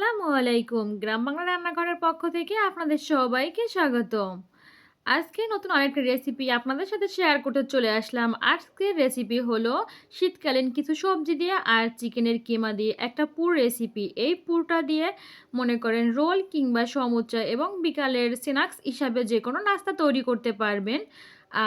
আসসালামু আলাইকুম। গ্রাম বাংলা রান্নাঘরের পক্ষ থেকে আপনাদের সবাইকে স্বাগতম। আজকে নতুন আরেকটা রেসিপি আপনাদের সাথে শেয়ার করতে চলে আসলাম। আজকের রেসিপি হলো শীতকালীন কিছু সবজি দিয়ে আর চিকেনের কিমা দিয়ে একটা পুর রেসিপি। এই পুরটা দিয়ে মনে করেন রোল কিংবা সমুচা এবং বিকালের স্ন্যাক্স হিসাবে যেকোনো নাস্তা তৈরি করতে পারবেন।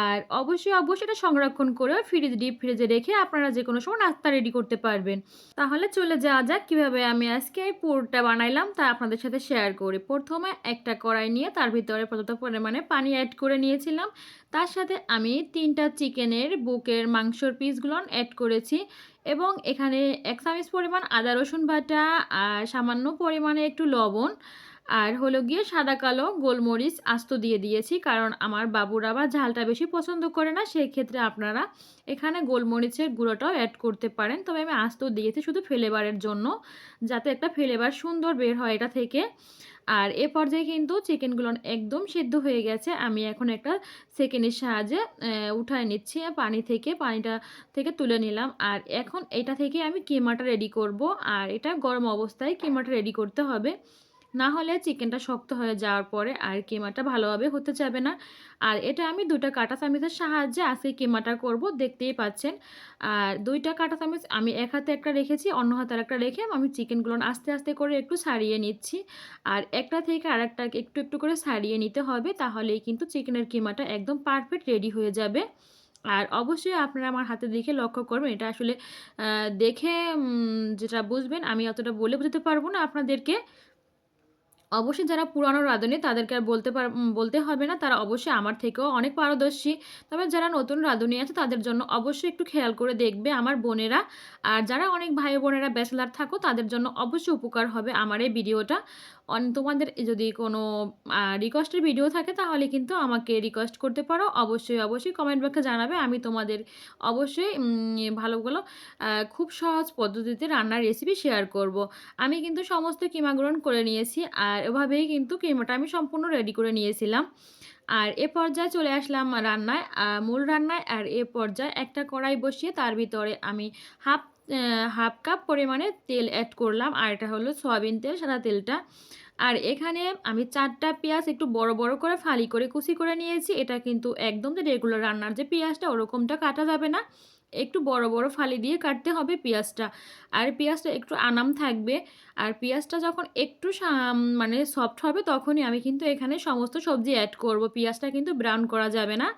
আর অবশ্যই এটা সংরক্ষণ করেও ডিপ ফ্রিজে রেখে আপনারা যেকোনো সময় নাস্তা রেডি করতে পারবেন। তাহলে চলে যাওয়া যাক কিভাবে আমি আজকে এই পুরটা বানাইলাম তা আপনাদের সাথে শেয়ার করি। প্রথমে একটা কড়াই নিয়ে তার ভিতরে পর্যাপ্ত পরিমাণে পানি অ্যাড করে নিয়েছিলাম। তার সাথে আমি ৩ টা চিকেনের বুকের মাংসর পিসগুলো অ্যাড করেছি এবং এখানে ১ চামচ পরিমাণ আদা রসুন বাটা আর সামান্য পরিমাণে একটু লবণ আর হলো গিয়ে সাদা কালো গোলমরিচ আস্ত দিয়ে দিয়েছি। কারণ আমার বাবুরা আবার ঝালটা বেশি পছন্দ করে না, সেক্ষেত্রে আপনারা এখানে গোলমরিচের গুঁড়োটাও অ্যাড করতে পারেন। তবে আমি আস্ত দিয়েছি শুধু ফ্লেভারের জন্য, যাতে একটা ফ্লেভার সুন্দর বের হয় এটা থেকে। আর এ পর্যায়ে কিন্তু চিকেনগুলো একদম সিদ্ধ হয়ে গেছে। আমি এখন একটা সেকেন্ডের সাহায্যে উঠায় নিচ্ছি পানি থেকে, পানিটা থেকে তুলে নিলাম। আর এখন এটা থেকে আমি কিমাটা রেডি করব। আর এটা গরম অবস্থায় কিমাটা রেডি করতে হবে, না হলে চিকেনটা শক্ত হয়ে যাওয়ার পরে আর কিমাটা ভালোভাবে হতে যাবে না। আর এটা আমি ২টা কাঁটা চামচের সাহায্যে আজকে কিমাটা করব, দেখতেই পাচ্ছেন। আর ২টা কাঁটা চামচ আমি এক হাতে একটা রেখেছি, অন্য হাতে আরেকটা রেখে আমি চিকেনগুলো আস্তে আস্তে করে একটু ছাড়িয়ে নিচ্ছি। আর একটা থেকে আরেকটা একটু একটু করে ছাড়িয়ে নিতে হবে, তাহলেই কিন্তু চিকেনের কিমাটা একদম পারফেক্ট রেডি হয়ে যাবে। আর অবশ্যই আপনারা আমার হাতে দেখে লক্ষ্য করবেন, এটা আসলে দেখে যেটা বুঝবেন, আমি অতটা বলে বোঝাতে পারবো না আপনাদেরকে। অবশ্যই যারা পুরানো রাঁধুনি তাদেরকে আর বলতে হবে না। তারা অবশ্যই আমার থেকেও অনেক পারদর্শী। তবে যারা নতুন রাঁধুনি আছে তাদের জন্য অবশ্যই একটু খেয়াল করে দেখবে আমার বোনেরা। আর যারা অনেক ভাই বোনেরা ব্যাচেলর থাকো তাদের জন্য অবশ্যই উপকার হবে আমার এই ভিডিওটা। তোমাদের যদি কোনো রিকোয়েস্টের ভিডিও থাকে তাহলে কিন্তু আমাকে রিকোয়েস্ট করতে পারো। অবশ্যই কমেন্ট বক্সে জানাবে। আমি তোমাদের অবশ্যই ভালো খুব সহজ পদ্ধতিতে রান্নার রেসিপি শেয়ার করব। আমি কিন্তু সমস্ত কিমা গ্রহণ করে নিয়েছি আর এভাবেই কিন্তু কিমাটা আমি সম্পূর্ণ রেডি করে নিয়েছিলাম। আর এ পর্যায়ে চলে আসলাম রান্নায়, মূল রান্নায়। আর এ পর্যায়ে একটা কড়াই বসিয়ে তার ভিতরে আমি হাফ হাফ কাপ পরিমাণে তেল অ্যাড করলাম। আর এটা হলো সয়াবিন তেল, সাদা তেলটা। আর এখানে আমি ৪ টা পেঁয়াজ একটু বড় করে ফালি করে কুচি করে নিয়েছি। এটা কিন্তু একদম যে রেগুলার রান্নার যে পেঁয়াজটা ওরকমটা কাটা যাবে না। একটু বড় ফালি দিয়ে কাটতে হবে পেঁয়াজটা। আর পেঁয়াজটা একটু আনাম থাকবে। আর পেঁয়াজটা যখন একটু মানে সফট হবে তখনই আমি কিন্তু এখানে সমস্ত সবজি অ্যাড করব। পেঁয়াজটা কিন্তু ব্রাউন করা যাবে না।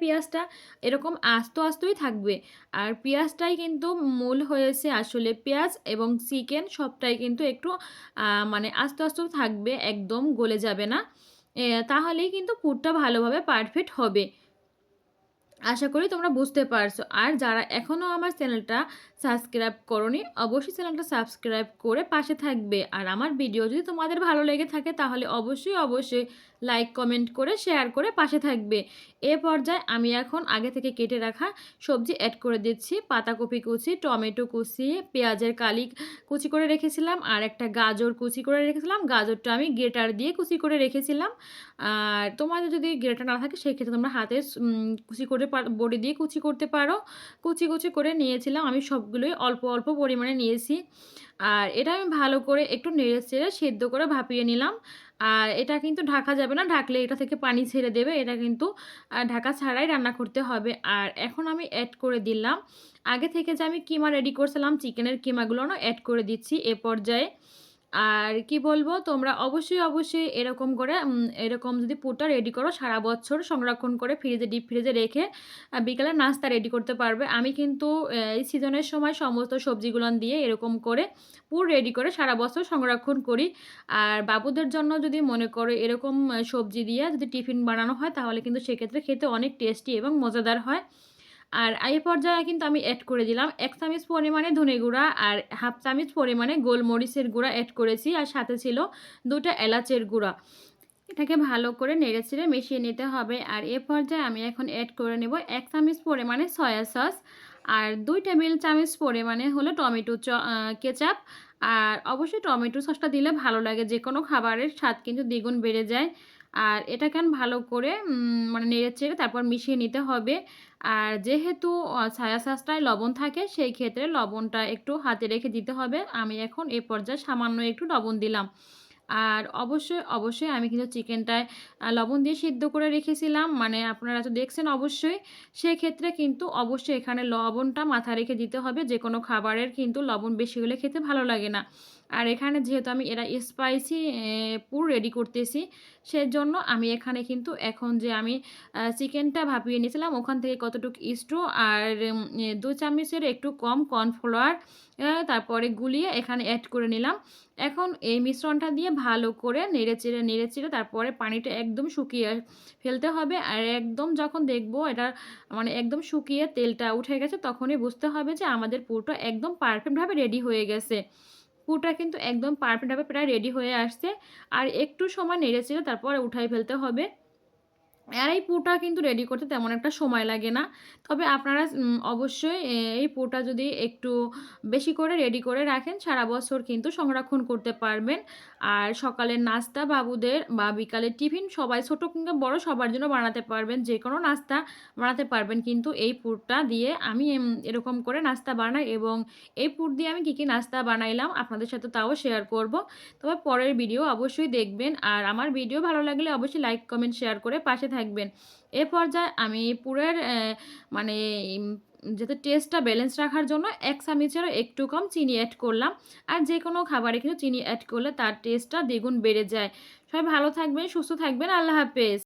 পেঁয়াজটা এরকম আস্তই থাকবে। আর পেঁয়াজটাই কিন্তু মূল হয়েছে আসলে, পেঁয়াজ এবং চিকেন সবটাই কিন্তু একটু মানে আস্তে থাকবে, একদম গলে যাবে না। তাহলেই কিন্তু পুরটা ভালোভাবে পারফেক্ট হবে। আশা করি তোমরা বুঝতে পারছো। আর যারা এখনও আমার চ্যানেলটা সাবস্ক্রাইব করোনি, অবশ্যই চ্যানেলটা সাবস্ক্রাইব করে পাশে থাকবে। আর আমার ভিডিও যদি তোমাদের ভালো লেগে থাকে তাহলে অবশ্যই লাইক কমেন্ট করে শেয়ার করে পাশে থাকবে। এ পর্যায়ে আমি এখন আগে থেকে কেটে রাখা সবজি অ্যাড করে দিচ্ছি। পাতাকপি কুচি, টমেটো কুচি, পেঁয়াজের কালি কুচি করে রেখেছিলাম আর একটা গাজর কুচি করে রেখেছিলাম। গাজরটা আমি গ্রেটার দিয়ে কুচি করে রেখেছিলাম। আর তোমাদের যদি গ্রেটার না থাকে সেক্ষেত্রে তোমরা হাতে কুচি করে বড়ি দিয়ে কুচি করতে পারো। কুচি করে নিয়েছিলাম আমি সবগুলোই, অল্প পরিমাণে নিয়েছি। আর এটা আমি ভালো করে একটু নেড়ে-চেড়ে সেদ্ধ করে ভাপিয়ে নিলাম। আর এটা কিন্তু ঢাকা যাবে না, ঢাকলে এটা থেকে পানি ছেড়ে দেবে। এটা কিন্তু ঢাকা ছাড়াই রান্না করতে হবে। আর এখন আমি অ্যাড করে দিলাম আগে থেকে যে আমি কিমা রেডি করছিলাম, চিকেনের কিমাগুলো না অ্যাড করে দিচ্ছি এ পর্যায়ে। আর কি বলবো, তোমরা অবশ্যই এরকম করে এরকম যদি পুরটা রেডি করো সারা বছর সংরক্ষণ করে ডিপ ফ্রিজে রেখে বিকালে নাস্তা রেডি করতে পারবে। আমি কিন্তু এই সিজনের সময় সমস্ত সবজিগুলো দিয়ে এরকম করে পুর রেডি করে সারা বছর সংরক্ষণ করি। আর বাবুদের জন্য যদি মনে করো এরকম সবজি দিয়ে যদি টিফিন বানানো হয় তাহলে কিন্তু সেক্ষেত্রে খেতে অনেক টেস্টি এবং মজাদার হয়। আর এই পর্যায়ে কিন্তু আমি অ্যাড করে দিলাম ১ চামচ পরিমাণে ধনে গুঁড়া আর হাফ চামচ পরিমাণে গোলমরিচের গুঁড়া অ্যাড করেছি। আর সাথে ছিল ২ টা এলাচের গুঁড়া। এটাকে ভালো করে নেড়েচেড়ে মিশিয়ে নিতে হবে। আর এ পর্যায়ে আমি এখন অ্যাড করে নেব ১ চামচ পরিমাণে সয়া সস আর ২ টেবিল চামচ পরিমাণে হলো টমেটো কেচাপ। আর অবশ্যই টমেটো সসটা দিলে ভালো লাগে, যেকোনো খাবারের স্বাদ কিন্তু দ্বিগুণ বেড়ে যায়। আর এটাকে ভালো করে মানে নেড়েচেড়ে তারপর মিশিয়ে নিতে হবে। আর যেহেতু সয়া সসটায় লবণ থাকে সেই ক্ষেত্রে লবণটা একটু হাতে রেখে দিতে হবে। আমি এখন এ পর্যায়ে সামান্য একটু লবণ দিলাম। আর অবশ্যই আমি কিন্তু চিকেনটায় লবণ দিয়ে সিদ্ধ করে রেখেছিলাম। মানে আপনারা তো দেখছেন অবশ্যই। সেক্ষেত্রে কিন্তু অবশ্যই এখানে লবণটা মাথায় রেখে দিতে হবে। যেকোনো খাবারের কিন্তু লবণ বেশি হলে খেতে ভালো লাগে না। আর এখানে যেহেতু আমি স্পাইসি পুর রেডি করতেছি, সেজন্য আমি এখানে কিন্তু এখন যে আমি চিকেনটা ভাপিয়ে নিয়েছিলাম ওখান থেকে কতটুকু ইস্টু আর ২ চামচের একটু কম কর্নফ্লাওয়ার তারপরে গুলিয়ে এখানে এড করে নিলাম। এখন এই মিশ্রণটা দিয়ে ভালো করে নেড়েচেড়ে তারপরে পানিটা একদম শুকিয়ে ফেলতে হবে। আর একদম যখন দেখব এটা মানে একদম শুকিয়ে তেলটা উঠে গেছে তখনই বুঝতে হবে যে আমাদের পুরটা একদম পারফেক্টভাবে রেডি হয়ে গেছে। পুরটা কিন্তু একদম পারফেক্টভাবে প্রায় রেডি হয়ে আসছে। আর একটু সময় নেড়েচেড়ে তারপরে উঠায় ফেলতে হবে। আর এই পুরটা কিন্তু রেডি করতে তেমন একটা সময় লাগে না। তবে আপনারা অবশ্যই এই পুরটা যদি একটু বেশি করে রেডি করে রাখেন, সারা বছর কিন্তু সংরক্ষণ করতে পারবেন। আর সকালের নাস্তা বাবুদের বা বিকালের টিফিন সবাই ছোট কিংবা বড় সবার জন্য বানাতে পারবেন। যেকোনো নাস্তা বানাতে পারবেন কিন্তু এই পুরটা দিয়ে আমি এরকম করে নাস্তা বানাই এবং এই পুর দিয়ে আমি কী নাস্তা বানাইলাম আপনাদের সাথে তাও শেয়ার করব। তবে পরের ভিডিও অবশ্যই দেখবেন। আর আমার ভিডিও ভালো লাগলে অবশ্যই লাইক, কমেন্ট, শেয়ার করে পাশে থাকবেন। এ পর্যায়ে আমি পুরের মানে ইম যাতে টেস্টটা ব্যালেন্স রাখার জন্য ১ চামচেরও একটু কম চিনি এড করলাম। আর যেকোনো খাবারে কিন্তু চিনি এড করলে তার টেস্টটা দ্বিগুণ বেড়ে যায়। সবাই ভালো থাকবেন, সুস্থ থাকবেন। আল্লাহ হাফেজ।